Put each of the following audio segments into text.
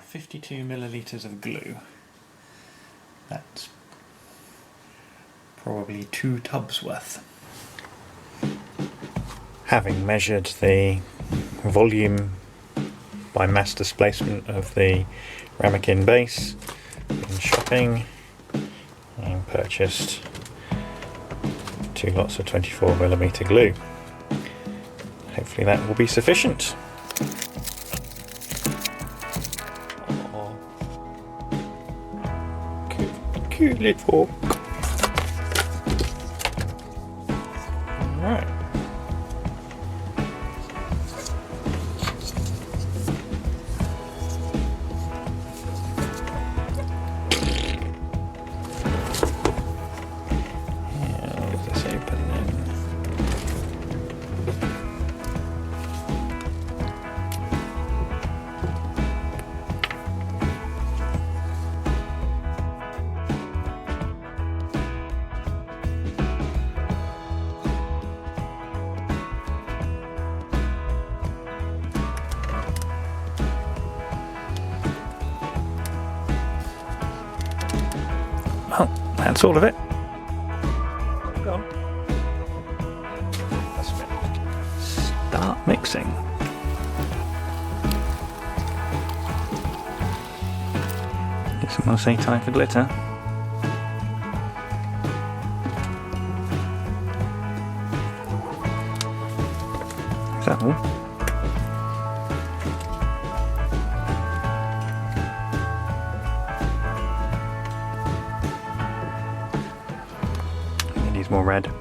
52 millilitres of glue. That's probably 2 tubs worth. Having measured the volume by mass displacement of the ramekin base, been shopping and purchased 2 lots of 24mm glue. Hopefully that will be sufficient. Oh, cute little. Alright. Well, that's all of it. Go on. Start mixing. Did someone say time for glitter? Is that all? Needs more red.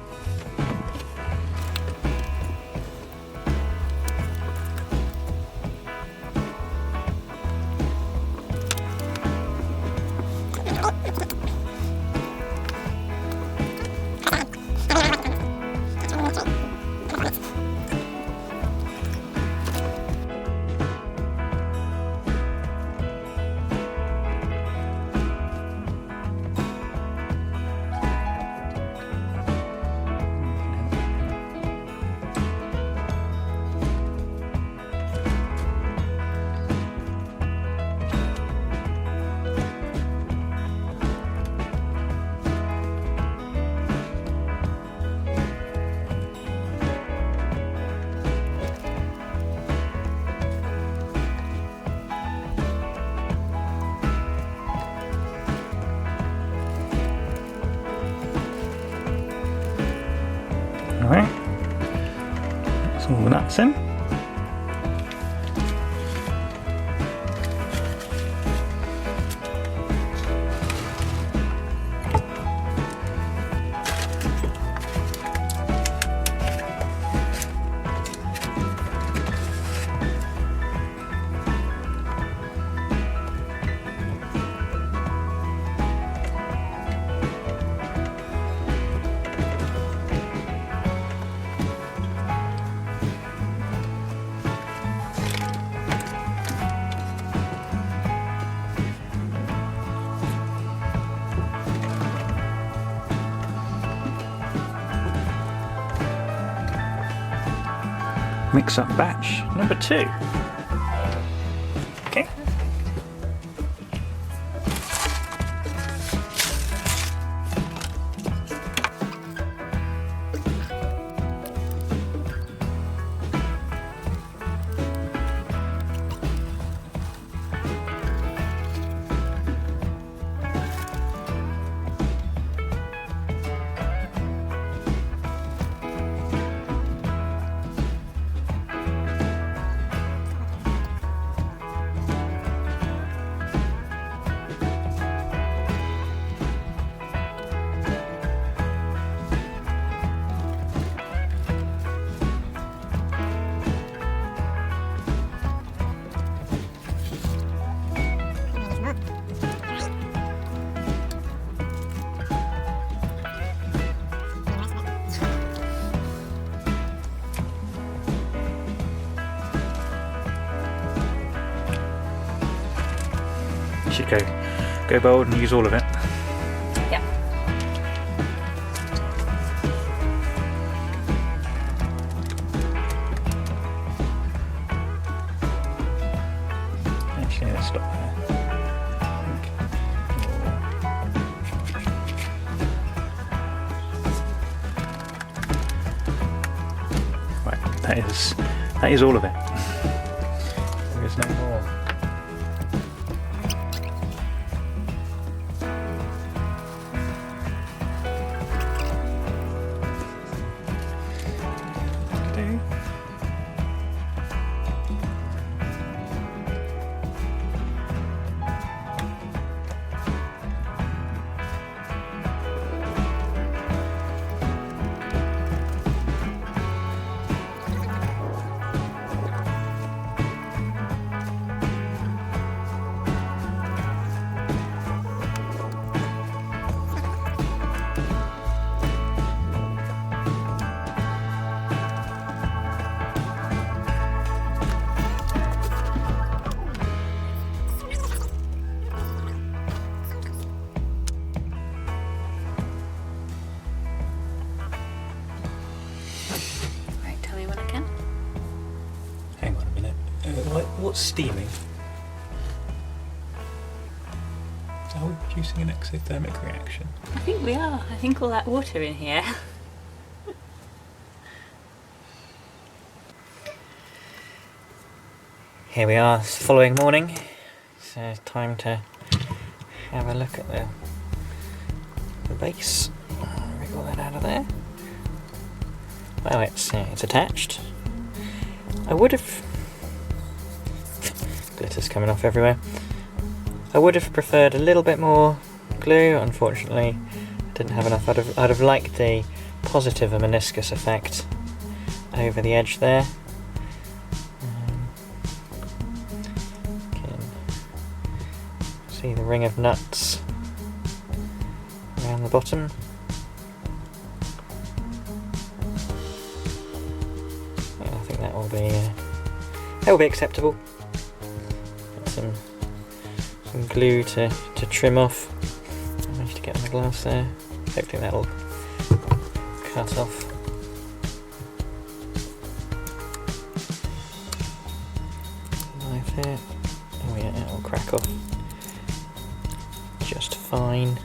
Alright, that's all the nuts in. Mix up batch number 2. Okay. Should go bold and use all of it. Yeah. actually need to stop there. Right, that is all of it. There is no more. What's steaming? Are we producing an exothermic reaction? I think we are. I think all that water in here. Here we are, it's the following morning. So it's time to have a look at the base. Wriggle that out of there. Well, it's attached. I would have... Glitter's coming off everywhere. I would have preferred a little bit more glue. Unfortunately, I didn't have enough. I'd have liked the positive meniscus effect over the edge there. Can see the ring of nuts around the bottom. Yeah, I think that will be acceptable. Some glue to trim off. I managed to get on the glass there. Hopefully that'll cut off. Knife here. Oh yeah, it'll crack off just fine.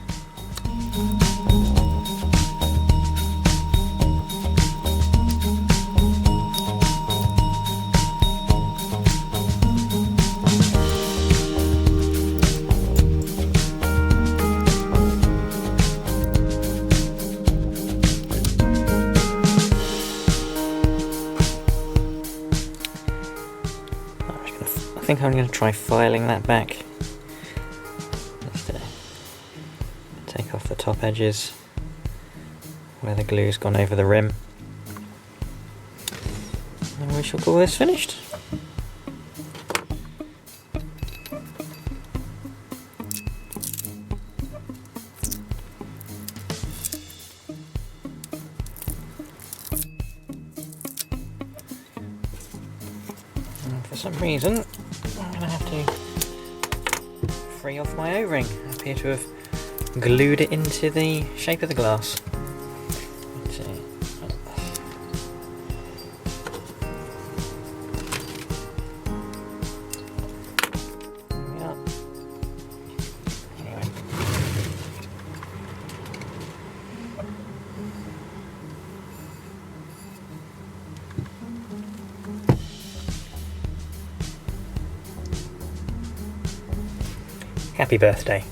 I think I'm going to try filing that back. Just take off the top edges where the glue's gone over the rim. And we shall call this finished. And for some reason, I'm going to have to free off my O-ring. I appear to have glued it into the shape of the glass. Let's see. There we are. Anyway. Happy birthday.